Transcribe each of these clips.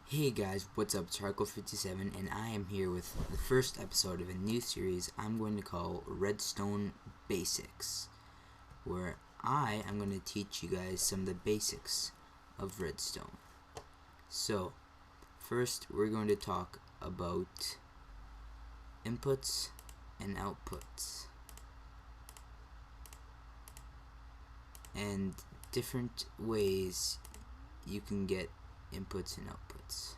Hey guys, what's up? It's Harkle57 and I am here with the first episode of a new series I'm going to call Redstone Basics, where I am going to teach you guys some of the basics of Redstone. So, first we're going to talk about inputs and outputs and different ways you can get inputs and outputs.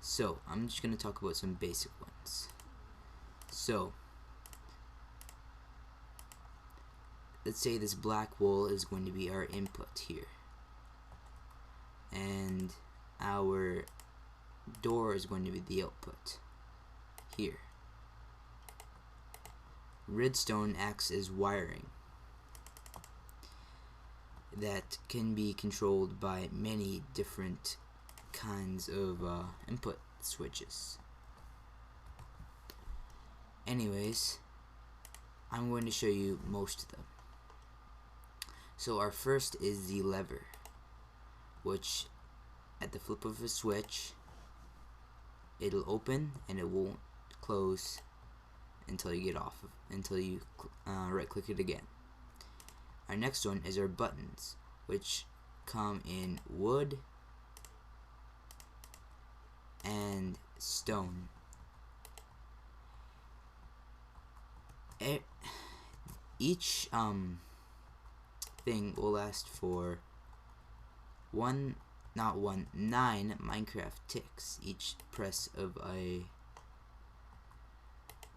So I'm just going to talk about some basic ones. So let's say this black wool is going to be our input here, and our door is going to be the output here. Redstone acts as wiring that can be controlled by many different kinds of input switches. Anyways, I'm going to show you most of them. So our first is the lever, which at the flip of a switch it'll open and it won't close until you right click it again. Our next one is our buttons, which come in wood and stone. Each thing will last for 9 Minecraft ticks each press of a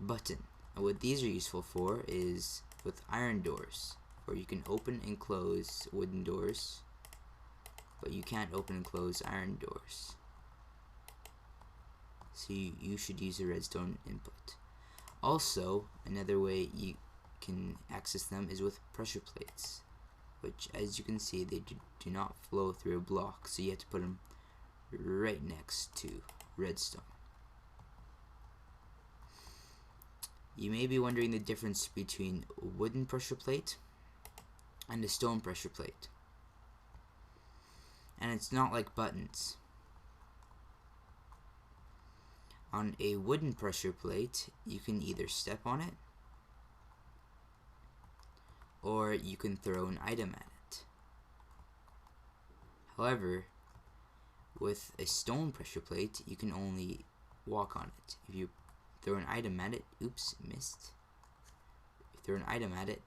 button. And what these are useful for is with iron doors, where you can open and close wooden doors, but you can't open and close iron doors. So you should use a redstone input. Also, another way you can access them is with pressure plates, which, as you can see, they do not flow through a block, so you have to put them right next to redstone. You may be wondering the difference between a wooden pressure plate and a stone pressure plate. And it's not like buttons. On a wooden pressure plate, you can either step on it or you can throw an item at it. However, with a stone pressure plate, you can only walk on it. If you throw an item at it, oops, missed. If you throw an item at it,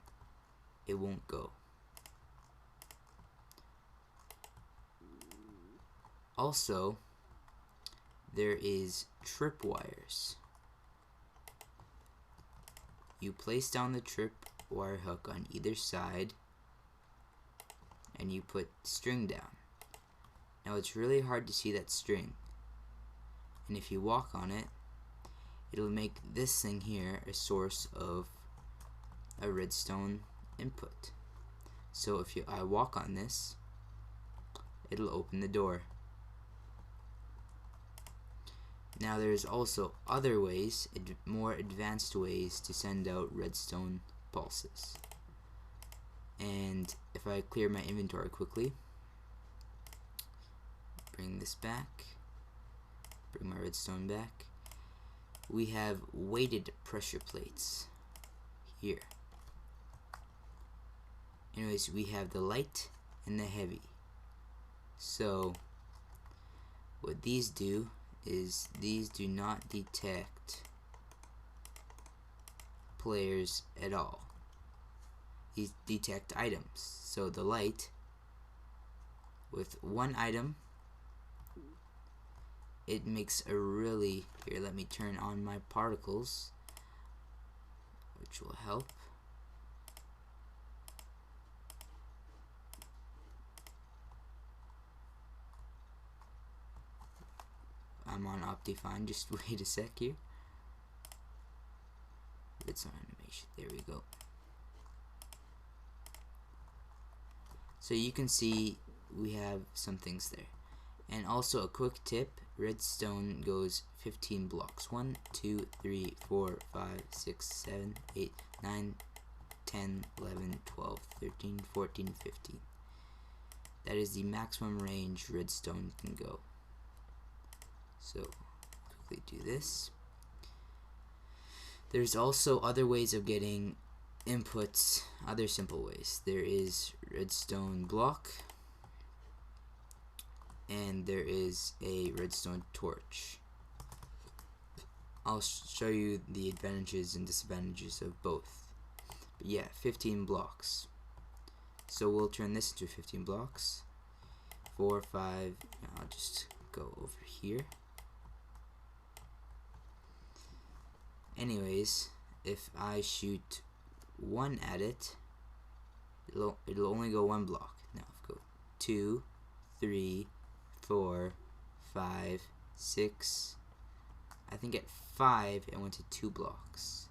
it won't go. Also, there is tripwires. You place down the tripwire hook on either side and you put string down. Now it's really hard to see that string, and if you walk on it, it'll make this thing here a source of a redstone input. So if I walk on this, it'll open the door. Now there's also other ways, more advanced ways to send out redstone pulses. And if I clear my inventory quickly, bring this back, bring my redstone back, we have weighted pressure plates here. Anyways, we have the light and the heavy. So what these do is these do not detect players at all. These detect items. So the light, with one item, it makes a really, here, let me turn on my particles, which will help. I'm on Optifine, just wait a sec here. It's on animation, there we go. So you can see we have some things there. And also a quick tip, redstone goes 15 blocks. 1, 2, 3, 4, 5, 6, 7, 8, 9, 10, 11, 12, 13, 14, 15. That is the maximum range redstone can go. So quickly do this. There's also other ways of getting inputs, other simple ways. There is redstone block, and there is a redstone torch. I'll show you the advantages and disadvantages of both. But yeah, 15 blocks. So we'll turn this into 15 blocks. 4, 5, I'll just go over here. Anyways, if I shoot 1 at it, it'll only go 1 block. Now if I go 2, 3, 4, 5, 6. I think at 5 it went to 2 blocks.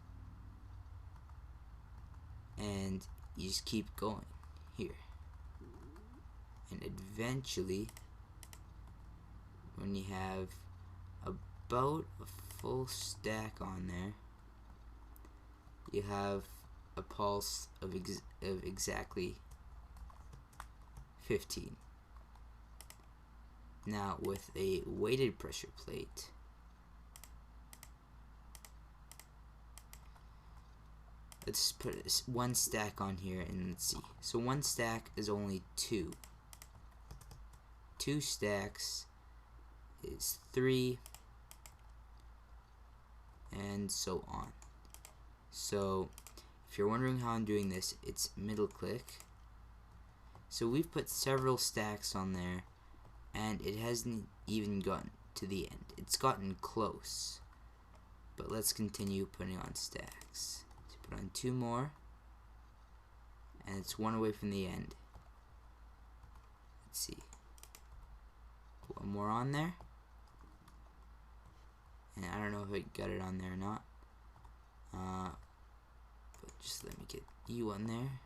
And you just keep going here. And eventually, when you have about a full stack on there, you have a pulse of exactly 15. Now with a weighted pressure plate, let's put 1 stack on here and let's see. So 1 stack is only 2. 2 stacks is 3, and so on. So if you're wondering how I'm doing this, it's middle click. So we've put several stacks on there, and it hasn't even gotten to the end. It's gotten close, but let's continue putting on stacks. So put on 2 more, and it's 1 away from the end. Let's see. Put 1 more on there, and I don't know if I got it on there or not. But just let me get you on there,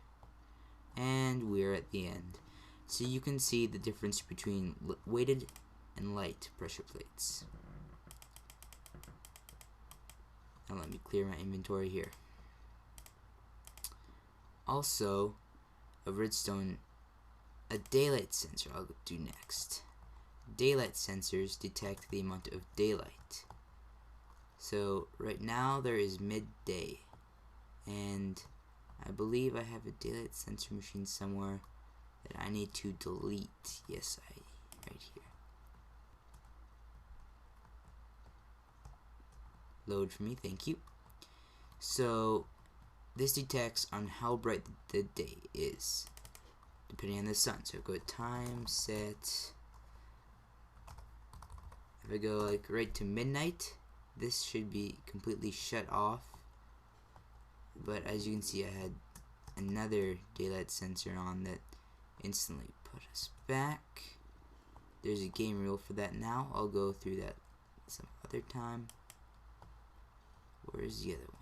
and we're at the end. So you can see the difference between weighted and light pressure plates. Now let me clear my inventory here. Also, a redstone, a daylight sensor I'll do next. Daylight sensors detect the amount of daylight. So right now there is midday, and I believe I have a daylight sensor machine somewhere that I need to delete. Yes, right here. Load for me, thank you. So this detects on how bright the day is, depending on the sun. So go time set. If I go like right to midnight, this should be completely shut off. But as you can see, I had another daylight sensor on that instantly put us back. There's a game rule for that now. I'll go through that some other time. Where's the other one?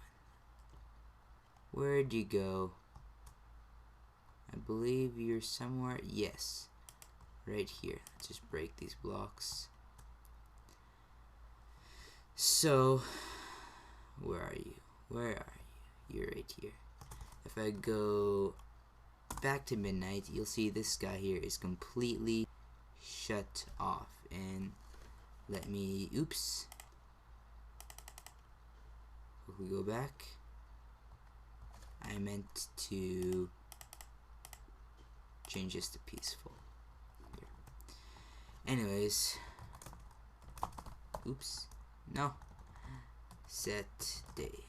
Where'd you go? I believe you're somewhere. Yes, right here. Let's just break these blocks. So, where are you? Where are you? You're right here. If I go back to midnight, you'll see this guy here is completely shut off. And let me, oops. If we go back, I meant to change this to peaceful. Here. Anyways, oops. No. Set day.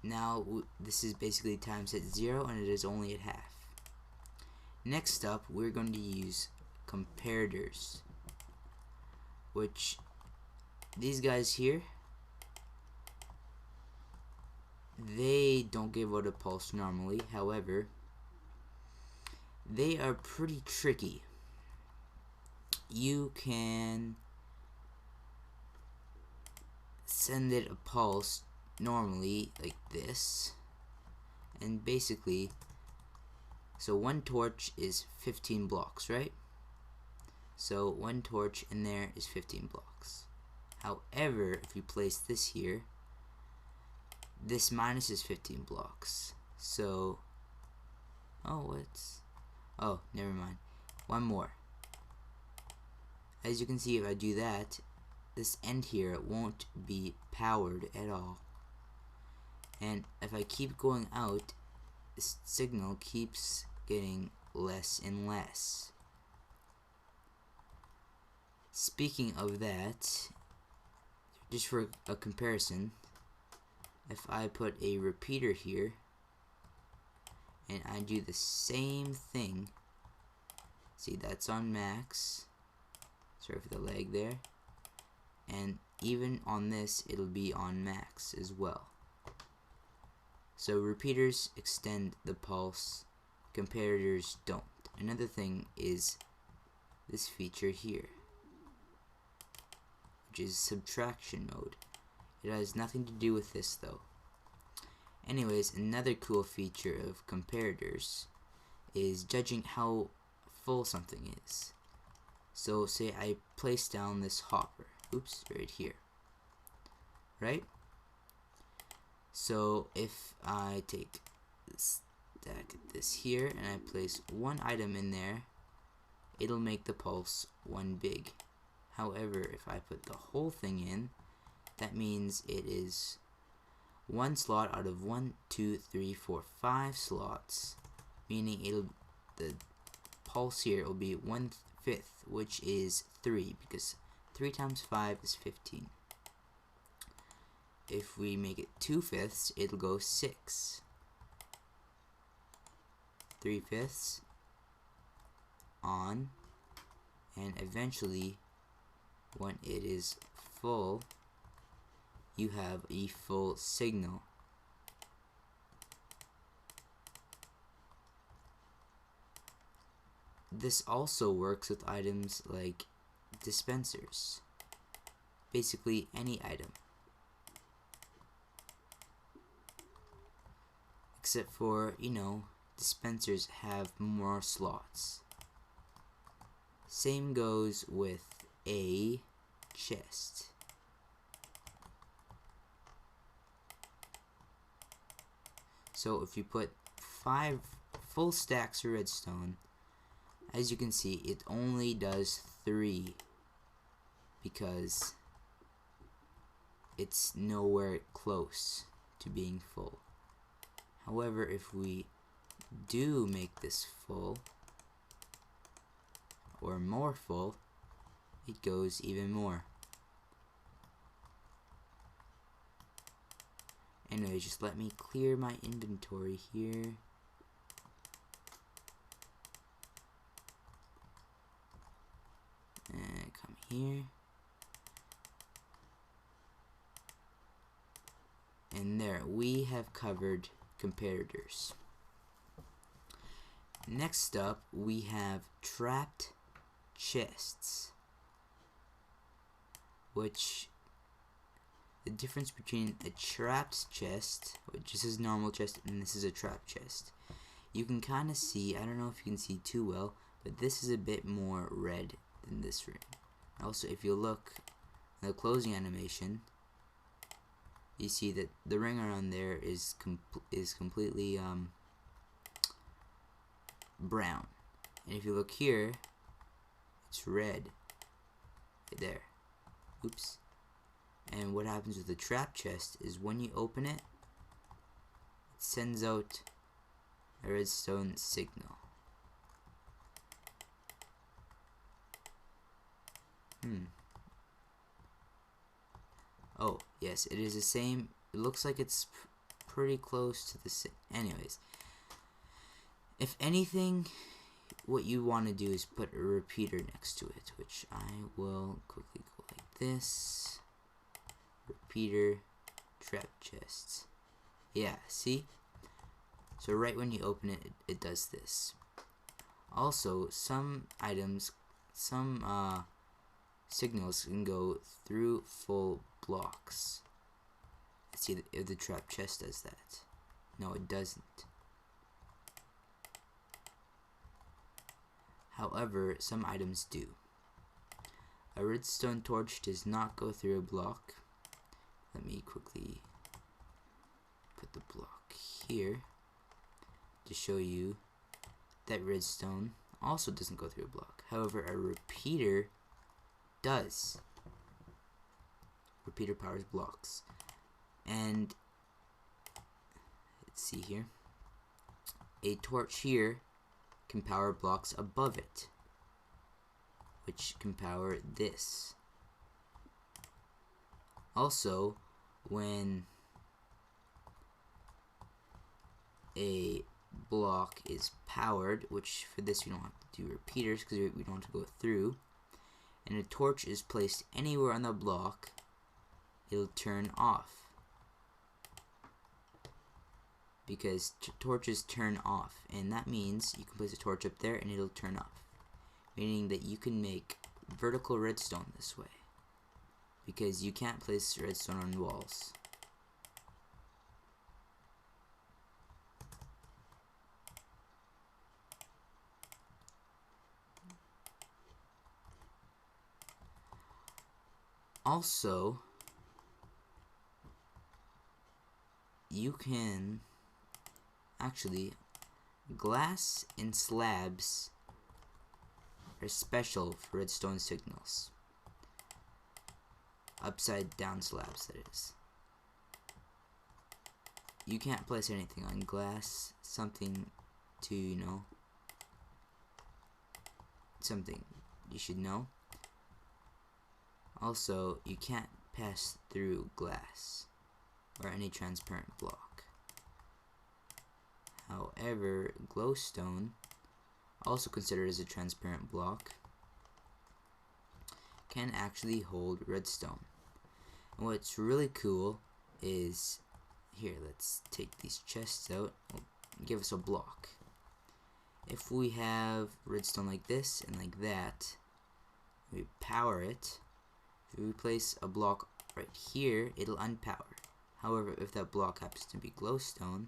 Now this is basically time set 0, and it is only at half. Next up, we're going to use comparators, which these guys here, they don't give out a pulse normally. However, they are pretty tricky. You can send it a pulse normally like this, and basically, so 1 torch is 15 blocks, right? So 1 torch in there is 15 blocks. However, if you place this here, this minus is 15 blocks. So, oh, never mind. 1 more. as you can see, if I do that, this end here won't be powered at all. And if I keep going out, this signal keeps getting less and less. Speaking of that, just for a comparison, if I put a repeater here and I do the same thing, see, that's on max, sorry for the lag there, and even on this it'll be on max as well. So repeaters extend the pulse, comparators don't. Another thing is this feature here, which is subtraction mode. It has nothing to do with this though. Anyways, another cool feature of comparators is judging how full something is. So say I place down this hopper, oops, right here, right? So if I take this stack this here and I place one item in there, it'll make the pulse one big. However, if I put the whole thing in, that means it is one slot out of 1, 2, 3, 4, 5 slots, meaning the pulse here will be 1/5, which is 3, because 3 times 5 is 15. If we make it 2/5, it'll go 6. 3/5 on, and eventually when it is full, you have a full signal. This also works with items like dispensers, basically any item, except for, you know, dispensers have more slots. Same goes with a chest. So if you put 5 full stacks of redstone, as you can see, it only does 3 because it's nowhere close to being full. However, if we do make this full, or more full, it goes even more. Anyway, just let me clear my inventory here. And come here. And there, we have covered comparators. Next up, we have trapped chests, which the difference between a trapped chest, which this is a normal chest, and this is a trapped chest, you can kind of see, I don't know if you can see too well, but this is a bit more red than this ring. Also, if you look at the closing animation, you see that the ring around there is completely brown, and if you look here, it's red right there. Oops. And what happens with the trap chest is when you open it, it sends out a redstone signal. Oh, yes, it is the same. It looks like it's pretty close to the same. Anyways, if anything, what you want to do is put a repeater next to it, which I will quickly go like this. Repeater, trap chests. Yeah, see? So right when you open it, it does this. Also, some items, some signals can go through full blocks. Let's see if the trap chest does that. No, it doesn't. However, some items do. A redstone torch does not go through a block. Let me quickly put the block here to show you that redstone also doesn't go through a block. However, a repeater does. Repeater powers blocks. And let's see here. A torch here can power blocks above it, which can power this. Also, when a block is powered, which for this we don't have to do repeaters because we don't have to go through, and a torch is placed anywhere on the block, it'll turn off. Because torches turn off, and that means you can place a torch up there and it'll turn off, meaning that you can make vertical redstone this way, because you can't place redstone on walls. Also, you can actually, glass and slabs are special for redstone signals. Upside down slabs, that is. You can't place anything on glass, something to, you know, something you should know. Also, you can't pass through glass or any transparent block. However, glowstone, also considered as a transparent block, can actually hold redstone. And what's really cool is, here, let's take these chests out. Give us a block. If we have redstone like this and like that, we power it. If we place a block right here, it'll unpower. However, if that block happens to be glowstone,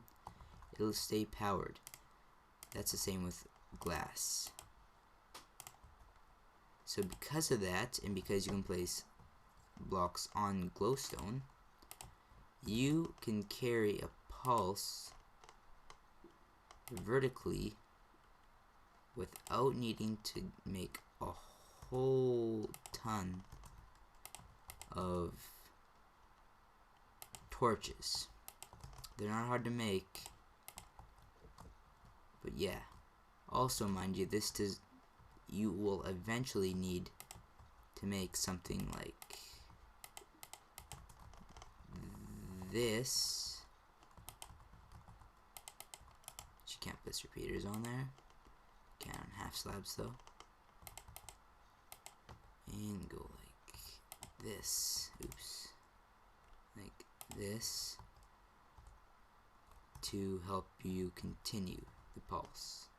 it'll stay powered. That's the same with glass. So because of that, and because you can place blocks on glowstone, you can carry a pulse vertically without needing to make a whole ton of torches. They're not hard to make, but yeah. Also, mind you, this does, you will eventually need to make something like this. But you can't place repeaters on there. Can on half slabs though. And go like this. Oops. Like this to help you continue the pulse.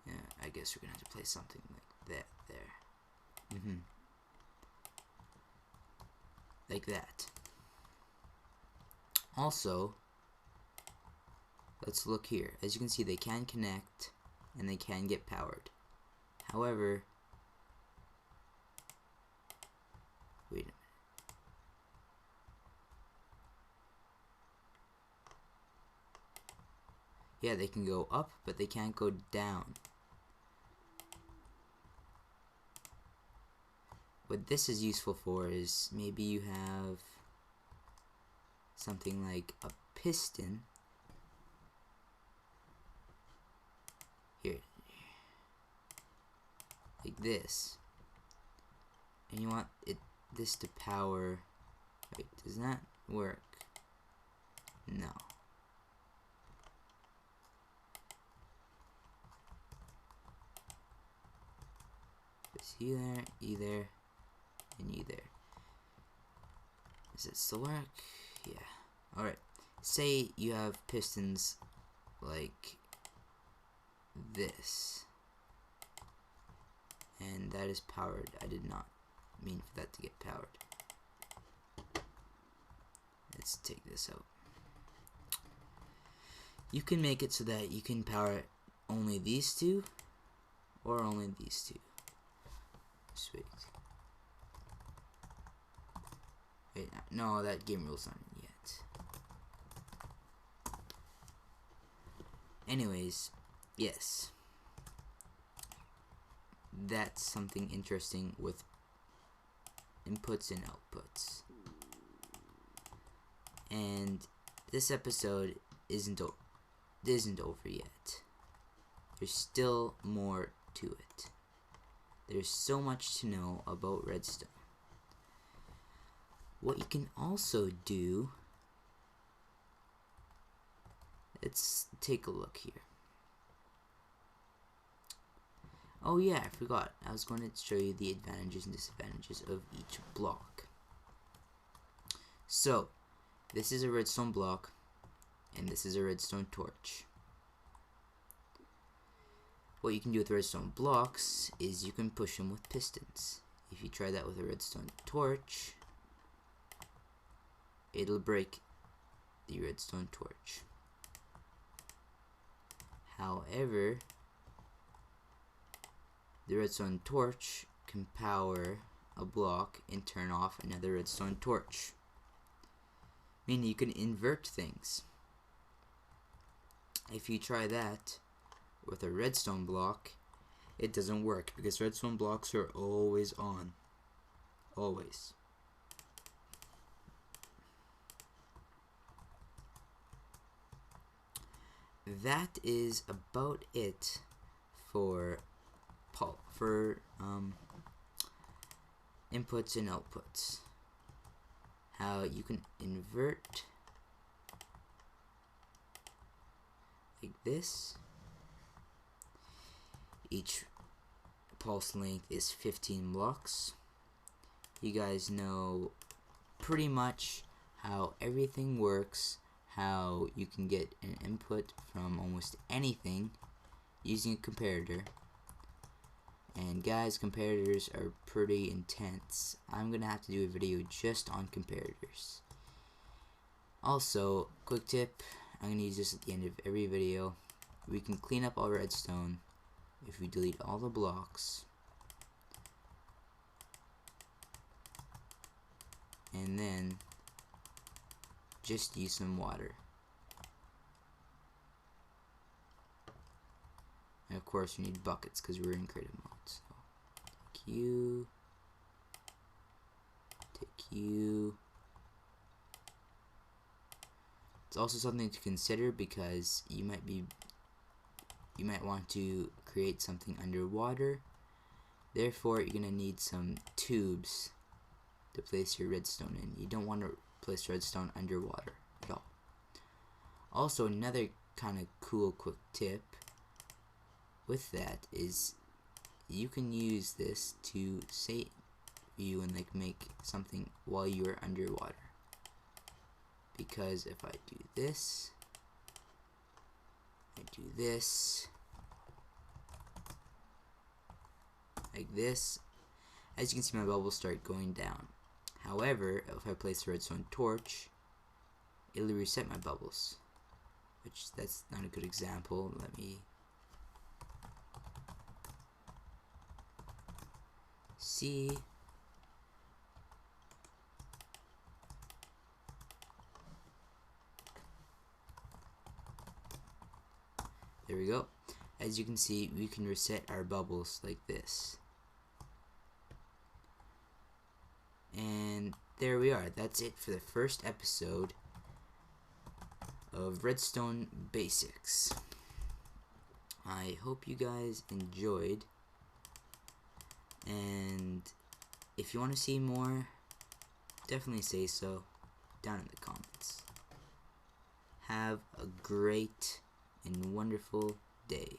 Yeah, I guess we're gonna have to place something like that there. Like that. Also, let's look here. As you can see, they can connect and they can get powered. However, wait a minute. Yeah, they can go up, but they can't go down. What this is useful for is maybe you have something like a piston. Here. Like this. And you want this to power. Wait, does that work? No. It's you there, and you there. Does it still work? Yeah. Alright. Say you have pistons like this. And that is powered. I did not mean for that to get powered. Let's take this out. You can make it so that you can power only these two or only these two. Sweet. Wait, no, that game rule's not in yet. Anyways, yes. that's something interesting with inputs and outputs. And this episode isn't over yet. There's still more to it. There's so much to know about redstone. What you can also do, let's take a look here. Oh yeah, I forgot. I was going to show you the advantages and disadvantages of each block. So, this is a redstone block, and this is a redstone torch. What you can do with redstone blocks is you can push them with pistons. If you try that with a redstone torch, it'll break the redstone torch. However, the redstone torch can power a block and turn off another redstone torch. Meaning you can invert things. If you try that with a redstone block, it doesn't work because redstone blocks are always on. Always. That is about it for inputs and outputs. How you can invert like this. Each pulse length is 15 blocks. You guys know pretty much how everything works, how you can get an input from almost anything using a comparator. And guys, comparators are pretty intense. I'm gonna have to do a video just on comparators. Also, quick tip, I'm gonna use this at the end of every video. We can clean up all redstone if we delete all the blocks and then just use some water. And of course we need buckets because we're in creative mode. So take you. It's also something to consider because you might want to create something underwater. Therefore, you're gonna need some tubes to place your redstone in. You don't want to place redstone underwater at all. Also, another kind of cool quick tip with that is you can use this to save you and like make something while you're underwater. Because if I do this, I do this, like this, as you can see my bubbles start going down. However, if I place a redstone torch, it'll reset my bubbles, which that's not a good example. Let me see. There we go. As you can see, we can reset our bubbles like this. And there we are. That's it for the first episode of Redstone Basics. I hope you guys enjoyed. And if you want to see more, definitely say so down in the comments. Have a great and wonderful day.